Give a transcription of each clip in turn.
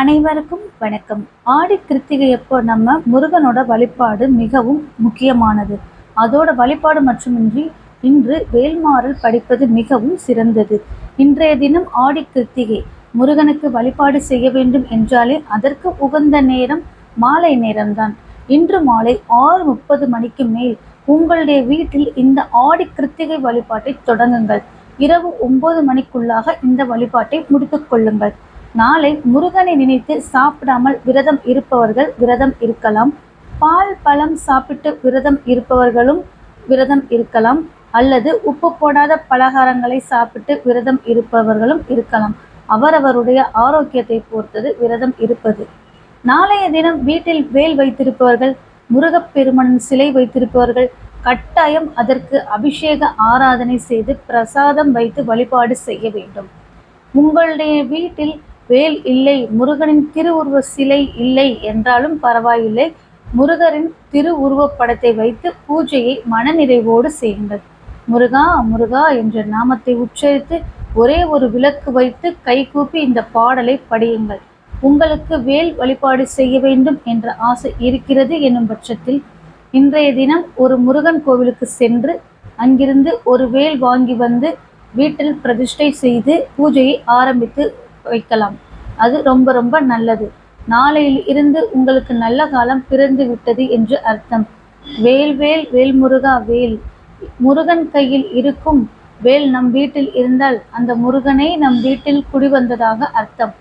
அனைவருக்கும் வணக்கம். ஆடி கிருத்திகை அப்போ நம்ம முருகனோட வழிபாடு மிகவும் முக்கியமானது. அதோட வழிபாடு மட்டுமின்றி இன்று வேல்மாறல் படிப்பது மிகவும் சிறந்தது. இன்றைய தினம் ஆடி கிருத்திகை. முருகனுக்கு வழிபாடு செய்ய வேண்டும் என்றாலே அதற்கு உகந்த நேரம் மாலை நேரம்தான். இன்று மாலை 6:30 மணிக்கு மேல் உங்களுடைய வீட்டில் இந்த ஆடி கிருத்திகை வழிபாட்டை தொடங்குங்கள். இரவு 9 மணிக்குள்ளாக இந்த வழிபாட்டை முடித்துக் கொள்ளுங்கள். நாளை முருகனை நினைத்து சாப்பிடாமல் விரதம் இருப்பவர்கள் விரதம் இருக்கலாம். பால் பழம் சாப்பிட்டு விரதம் இருப்பவர்களும் விரதம் இருக்கலாம். அல்லது உப்பு போடாத பலகாரங்களை சாப்பிட்டு விரதம் இருப்பவர்களும் இருக்கலாம். அவரவருடைய ஆரோக்கியத்தை பொறுத்தது விரதம் இருப்பது. நாளைய தினம் வீட்டில் வேல் வைத்திருப்பவர்கள், முருகப்பெருமானின் சிலை வைத்திருப்பவர்கள் கட்டாயம் அதற்கு அபிஷேக ஆராதனை செய்து பிரசாதம் வைத்து வழிபாடு செய்ய வேண்டும். உங்களுடைய வீட்டில் வேல் இல்லை, முருகனின் திருவுருவ சிலை இல்லை என்றாலும் பரவாயில்லை. முருகரின் திருவுருவப் படத்தை வைத்து பூஜையை மனநிறைவோடு செய்யுங்கள். முருகா முருகா என்ற நாமத்தை உச்சரித்து ஒரே ஒரு விளக்கு வைத்து கைகூப்பி இந்த பாடலை படியுங்கள். உங்களுக்கு வேல் வழிபாடு செய்ய வேண்டும் என்ற ஆசை இருக்கிறது என்னும் பட்சத்தில் இன்றைய தினம் ஒரு முருகன் கோவிலுக்கு சென்று அங்கிருந்து ஒரு வேல் வாங்கி வந்து வீட்டில் பிரதிஷ்டை செய்து பூஜையை ஆரம்பித்து வைக்கலாம். அது ரொம்ப ரொம்ப நல்லது. நாளையில் இருந்து உங்களுக்கு நல்ல காலம் பிறந்து விட்டது என்று அர்த்தம். வேல் வேல் வேல் முருகா வேல். முருகன் கையில் இருக்கும் வேல் நம் வீட்டில் இருந்தால் அந்த முருகனை நம் வீட்டில் குடிவந்ததாக அர்த்தம்.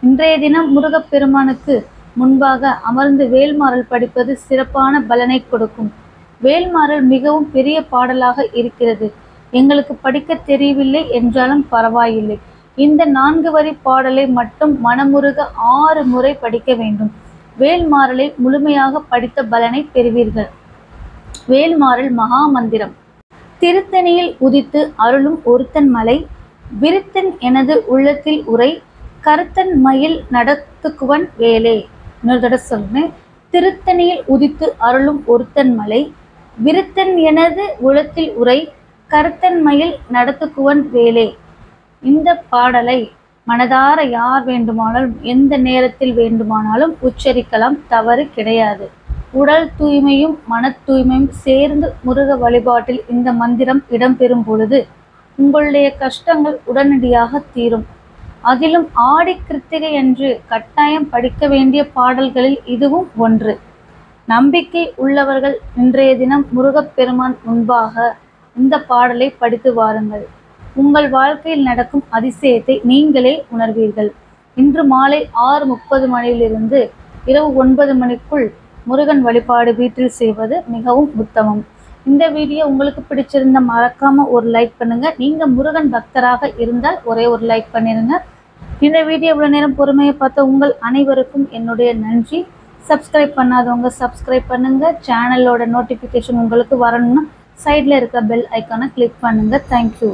இன்றைய தினம் முருகப்பெருமானுக்கு முன்பாக அமர்ந்து வேல்மாறல் படிப்பது சிறப்பான பலனை கொடுக்கும். வேல்மாறல் மிகவும் பெரிய பாடலாக இருக்கிறது. எங்களுக்கு படிக்க தெரியவில்லை என்றாலும் பரவாயில்லை. இந்த 4 வரி பாடலை மட்டும் மனமுருக 6 முறை படிக்க வேண்டும். வேல்மாறலை முழுமையாக படித்த பலனை பெறுவீர்கள். வேல்மாறல் மகாமந்திரம். திருத்தணியில் உதித்து அருளும் ஒருத்தன் மலை, விருத்தன் எனது உள்ளத்தில் உரை, கருத்தன் மயில் நடத்துக்குவன் வேலே. இன்னொரு தடவை சொல்றேன். திருத்தணியில் உதித்து அருளும் ஒருத்தன் மலை, விருத்தன் எனது உள்ளத்தில் உரை, கருத்தன் மயில் நடத்துக்குவன் வேலே. இந்த பாடலை மனதார யார் வேண்டுமானாலும் எந்த நேரத்தில் வேண்டுமானாலும் உச்சரிக்கலாம், தவறு கிடையாது. உடல் தூய்மையும் மன தூய்மையும் சேர்ந்து முருக வழிபாட்டில் இந்த மந்திரம் இடம்பெறும் பொழுது உங்களுடைய கஷ்டங்கள் உடனடியாக தீரும். அதிலும் ஆடி கிருத்திகை அன்று கட்டாயம் படிக்க வேண்டிய பாடல்களில் இதுவும் ஒன்று. நம்பிக்கை உள்ளவர்கள் இன்றைய தினம் முருகப்பெருமான் முன்பாக இந்த பாடலை படித்து வாருங்கள். உங்கள் வாழ்க்கையில் நடக்கும் அதிசயத்தை நீங்களே உணர்வீர்கள். இன்று மாலை 6:30 மணியிலிருந்து இரவு 9 மணிக்குள் முருகன் வழிபாடு வீட்டில் செய்வது மிகவும் உத்தமம். இந்த வீடியோ உங்களுக்கு பிடிச்சிருந்த மறக்காம ஒரு லைக் பண்ணுங்க. நீங்க முருகன் பக்தராக இருந்தால் ஒரே ஒரு லைக் பண்ணிருங்க. இந்த வீடியோ இவ்வளவு நேரம் பொறுமையை பார்த்த உங்கள் அனைவருக்கும் என்னுடைய நன்றி. சப்ஸ்கிரைப் பண்ணாதவங்க சப்ஸ்கிரைப் பண்ணுங்க. சேனலோட நோட்டிஃபிகேஷன் உங்களுக்கு வரணும்னா சைடில் இருக்க பெல் ஐக்கானை கிளிக் பண்ணுங்க. தேங்க்யூ.